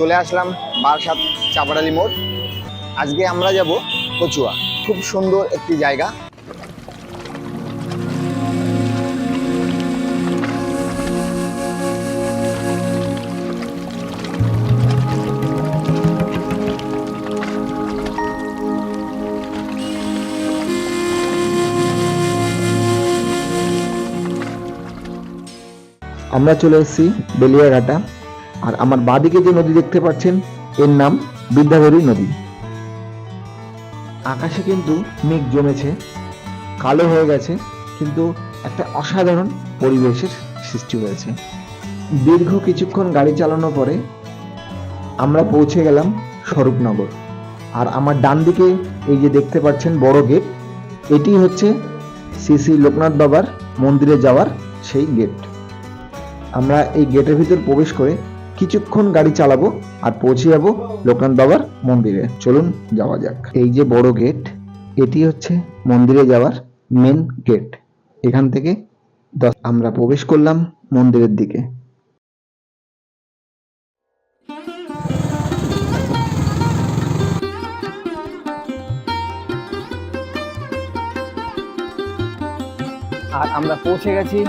চলে আসলাম বারাসাত চাপাডালি মোড়। আজকে আমরা যাব কচুয়া। খুব সুন্দর একটি জায়গা। আমরা চলে এসেছি বেলিয়াঘাটা। আর আমার বাঁদিকে যে নদী দেখতে পাচ্ছেন এর নাম বিদ্যাধরী নদী। আকাশে কিন্তু মেঘ জমেছে, কালো হয়ে গেছে, কিন্তু একটা অসাধারণ পরিবেশের সৃষ্টি হয়েছে। দীর্ঘ কিছুক্ষণ গাড়ি চালানোর পরে আমরা পৌঁছে গেলাম স্বরূপনগর। আর আমার ডান দিকে এই যে দেখতে পাচ্ছেন বড় গেট, এটি হচ্ছে শ্রী শ্রী লোকনাথ বাবার মন্দিরে যাওয়ার সেই গেট। আমরা এই গেটের ভিতর প্রবেশ করে কিছুক্ষণ গাড়ি চালাবো আর পৌঁছে যাবো লোকনাথ বাবার মন্দিরে। চলুন যাওয়া যাক। এই যে বড় গেট, এটি হচ্ছে মন্দিরে যাওয়ার মেন গেট। এখান থেকে আমরা প্রবেশ করলাম মন্দিরের দিকে। আর আমরা পৌঁছে গেছি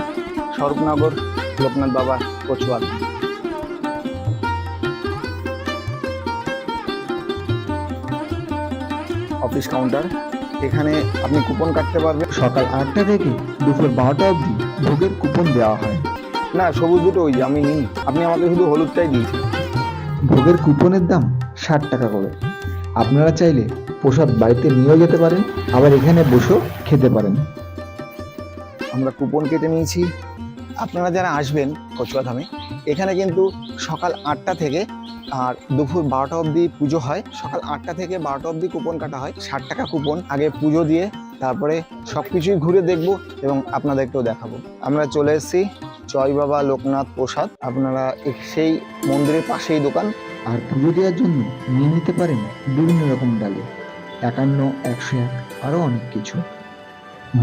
স্বরূপনগর লোকনাথ বাবার কচুয়া। অফিস কাউন্টার, এখানে আপনি কুপন কাটতে পারবেন। সকাল 8টা থেকে দুপুর 12টা অবধি ভোগের কুপন দেওয়া হয়। না, সবুজ দুটো ওই যে আমি নিই, আপনি আমাকে শুধু হলুদটাই দিয়েছেন। ভোগের কুপনের দাম 60 টাকা করে। আপনারা চাইলে প্রসাদ বাড়িতে নিয়েও যেতে পারেন, আবার এখানে বসেও খেতে পারেন। আমরা কুপন কেটে নিয়েছি। আপনারা যারা আসবেন কচুয়া ধামে, এখানে কিন্তু সকাল 8টা থেকে আর দুপুর 12টা অবধি পুজো হয়। সকাল 8টা থেকে 12টা অবধি কুপন কাটা হয়। 60 টাকা কুপন। আগে পুজো দিয়ে তারপরে সব কিছুই ঘুরে দেখবো এবং আপনাদেরকেও দেখাবো। আমরা চলে এসেছি জয় বাবা লোকনাথ প্রসাদ। আপনারা সেই মন্দিরের পাশেই দোকান। আর পুজো দেওয়ার জন্য নিয়ে নিতে পারেন বিভিন্ন রকম ডালে, 51, 101, আরও অনেক কিছু।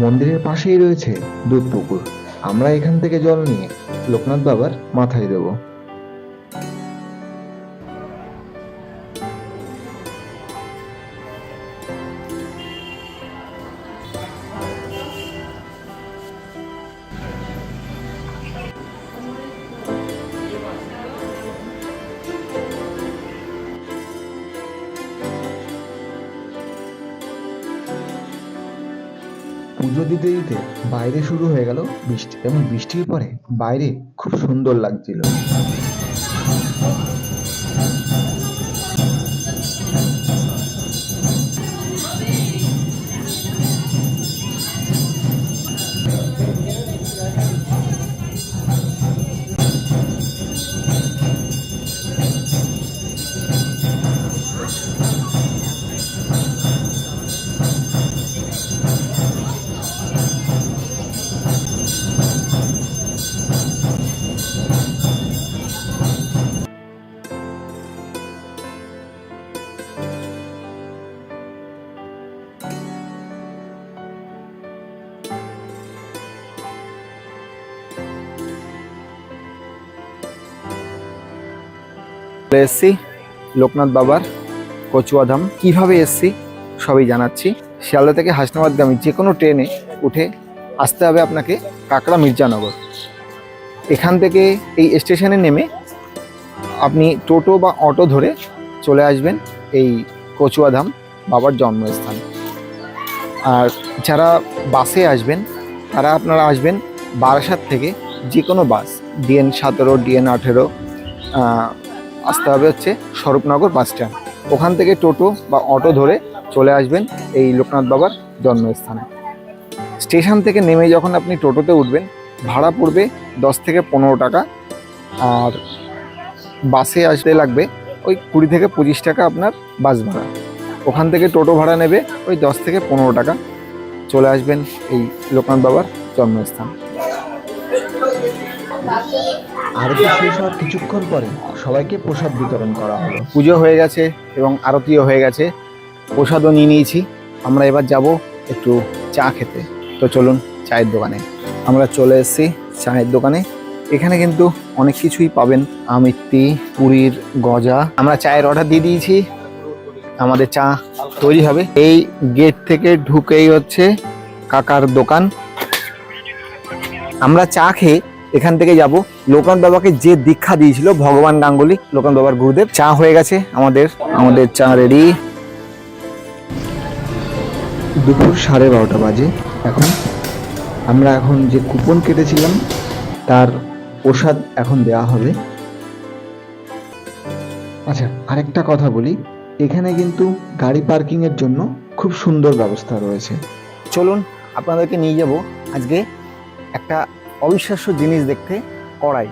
মন্দিরের পাশেই রয়েছে দুধ পুকুর। আমরা এখান থেকে জল নিয়ে লোকনাথ বাবার মাথায় দেব। পুজো দিতে দিতে বাইরে শুরু হয়ে গেল বৃষ্টি, এবং বৃষ্টির পরে বাইরে খুব সুন্দর লাগছিল। এসছি লোকনাথ বাবার কচুয়া ধাম। কিভাবে এসছি সবই জানাচ্ছি। শিয়ালদা থেকে হাসনাবাদগামী যে কোনো ট্রেনে উঠে আসতে হবে আপনাকে কাকড়া মির্জানগর। এখান থেকে এই স্টেশনে নেমে আপনি টোটো বা অটো ধরে চলে আসবেন এই কচুয়া ধাম বাবার জন্মস্থান। আর যারা বাসে আসবেন তারা আপনারা আসবেন বারাসাত থেকে যে কোনো বাস, DN 17, DN 18 আসতে হবে হচ্ছে স্বরূপনগর বাস স্ট্যান্ড। ওখান থেকে টোটো বা অটো ধরে চলে আসবেন এই লোকনাথ বাবার জন্মস্থানে। স্টেশন থেকে নেমে যখন আপনি টোটোতে উঠবেন, ভাড়া পড়বে 10 থেকে 15 টাকা। আর বাসে আসতে লাগবে ওই 20 থেকে 25 টাকা আপনার বাস ভাড়া। ওখান থেকে টোটো ভাড়া নেবে ওই 10 থেকে 15 টাকা। চলে আসবেন এই লোকনাথ বাবার জন্মস্থান। আরতি শেষ হওয়ার কিছুক্ষণ পরে সবাইকে প্রসাদ বিতরণ করা হলো। পুজো হয়ে গেছে এবং আরতিও হয়ে গেছে, প্রসাদও নিয়ে নিয়েছি। আমরা এবার যাব একটু চা খেতে। তো চলুন চায়ের দোকানে। আমরা চলে এসেছি চায়ের দোকানে। এখানে কিন্তু অনেক কিছুই পাবেন, আমিত্তি, পুরীর গজা। আমরা চায়ের অর্ডার দিয়ে দিয়েছি, আমাদের চা তৈরি হবে। এই গেট থেকে ঢুকেই হচ্ছে কাকার দোকান। আমরা চা খেয়ে এখান থেকে যাব লোকনাথ বাবাকে যে দীক্ষা দিয়েছিল ভগবান গাঙ্গুলি, লোকনাথ বাবার গুরুদেব। চা হয়ে গেছে আমাদের চা রেডি। দুপুর 12:30 বাজে এখন। আমরা এখন যে কুপন কেটেছিলাম তার প্রসাদ এখন দেওয়া হবে। আচ্ছা, আরেকটা কথা বলি, এখানে কিন্তু গাড়ি পার্কিং এর জন্য খুব সুন্দর ব্যবস্থা রয়েছে। চলুন আপনাদেরকে নিয়ে যাব আজকে একটা অবিশ্বাস্য জিনিস দেখতে, কড়াই।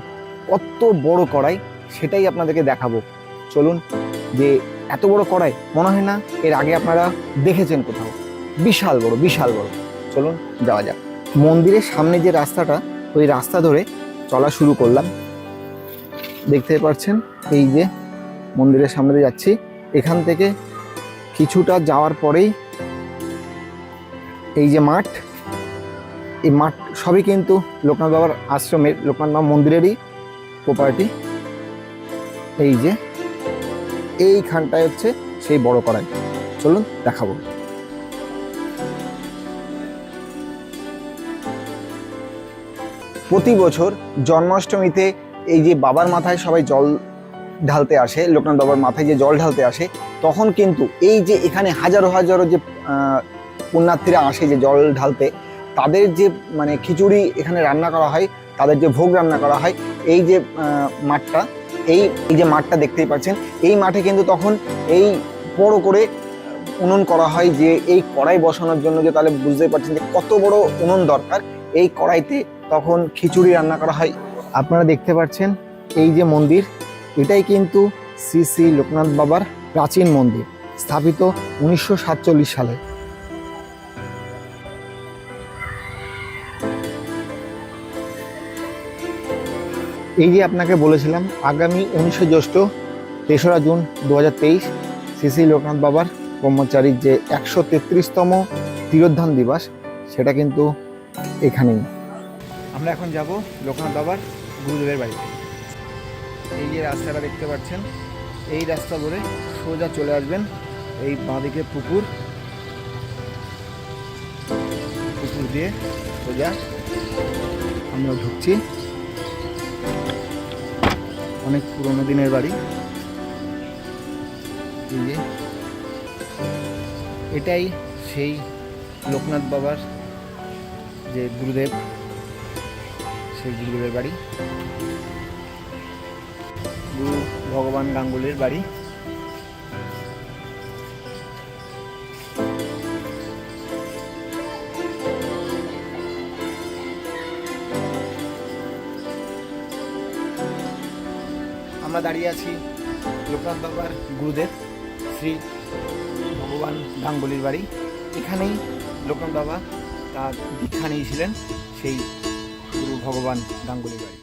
কত বড় কড়াই সেটাই আপনাদেরকে দেখাবো। চলুন, যে এত বড় কড়াই মনে হয় না এর আগে আপনারা দেখেছেন কোথাও। বিশাল বড়, বিশাল বড়। চলুন যাওয়া যাক। মন্দিরের সামনে যে রাস্তাটা, ওই রাস্তা ধরে চলা শুরু করলাম। দেখতে পাচ্ছেন এই যে মন্দিরের সামনে দিয়ে যাচ্ছি। এখান থেকে কিছুটা যাওয়ার পরেই এই যে মাঠ, এই মাঠ সবই কিন্তু লোকনাথ বাবার আশ্রমের, লোকনাথ বাবা মন্দিরেরই প্রপার্টি। এই যে এইখানটায় হচ্ছে সেই বড় কড়াই। চলুন দেখাবো। প্রতি বছর জন্মাষ্টমীতে এই যে বাবার মাথায় সবাই জল ঢালতে আসে, লোকনাথ বাবার মাথায় যে জল ঢালতে আসে, তখন কিন্তু এই যে এখানে হাজারো হাজারো যে পুণ্যার্থীরা আসে যে জল ঢালতে, তাদের যে মানে খিচুড়ি এখানে রান্না করা হয়, তাদের যে ভোগ রান্না করা হয়, এই যে মাঠটা, এই যে মাঠটা দেখতেই পাচ্ছেন, এই মাঠে কিন্তু তখন এই বড় করে উনুন করা হয়, যে এই কড়াই বসানোর জন্য। যে তাহলে বুঝতেই পারছেন যে কত বড় উনুন দরকার। এই কড়াইতে তখন খিচুড়ি রান্না করা হয়। আপনারা দেখতে পাচ্ছেন এই যে মন্দির, এটাই কিন্তু শ্রী শ্রী লোকনাথ বাবার প্রাচীন মন্দির, স্থাপিত 1947 সালে। এই যে আপনাকে বলেছিলাম আগামী 19 জ্যৈষ্ঠ 3রা জুন 2023 শ্রী শ্রী লোকনাথ বাবার ব্রহ্মচারীর যে 133তম তিরোধান দিবস, সেটা কিন্তু এখানেই। আমরা এখন যাব লোকনাথ বাবার গুরুদেবের বাড়িতে। এই যে রাস্তাটা দেখতে পাচ্ছেন, এই রাস্তা ধরে সোজা চলে আসবেন। এই বাঁদিকে পুকুর দিয়ে সোজা আমরা ঢুকছি। অনেক পুরোনো দিনের বাড়ি। এই যে এটাই সেই লোকনাথ বাবার যে গুরুদেব, সেই গুরুদেবের বাড়ি, গুরু ভগবান গাঙ্গুলির বাড়ি। আমরা দাঁড়িয়ে আছি লোকনাথ বাবার গুরুদেব শ্রী ভগবান গাঙ্গুলির বাড়ি। এখানেই লোকনাথ বাবা তার দীক্ষা নিয়েছিলেন, সেই গুরু ভগবান গাঙ্গুলির বাড়ি।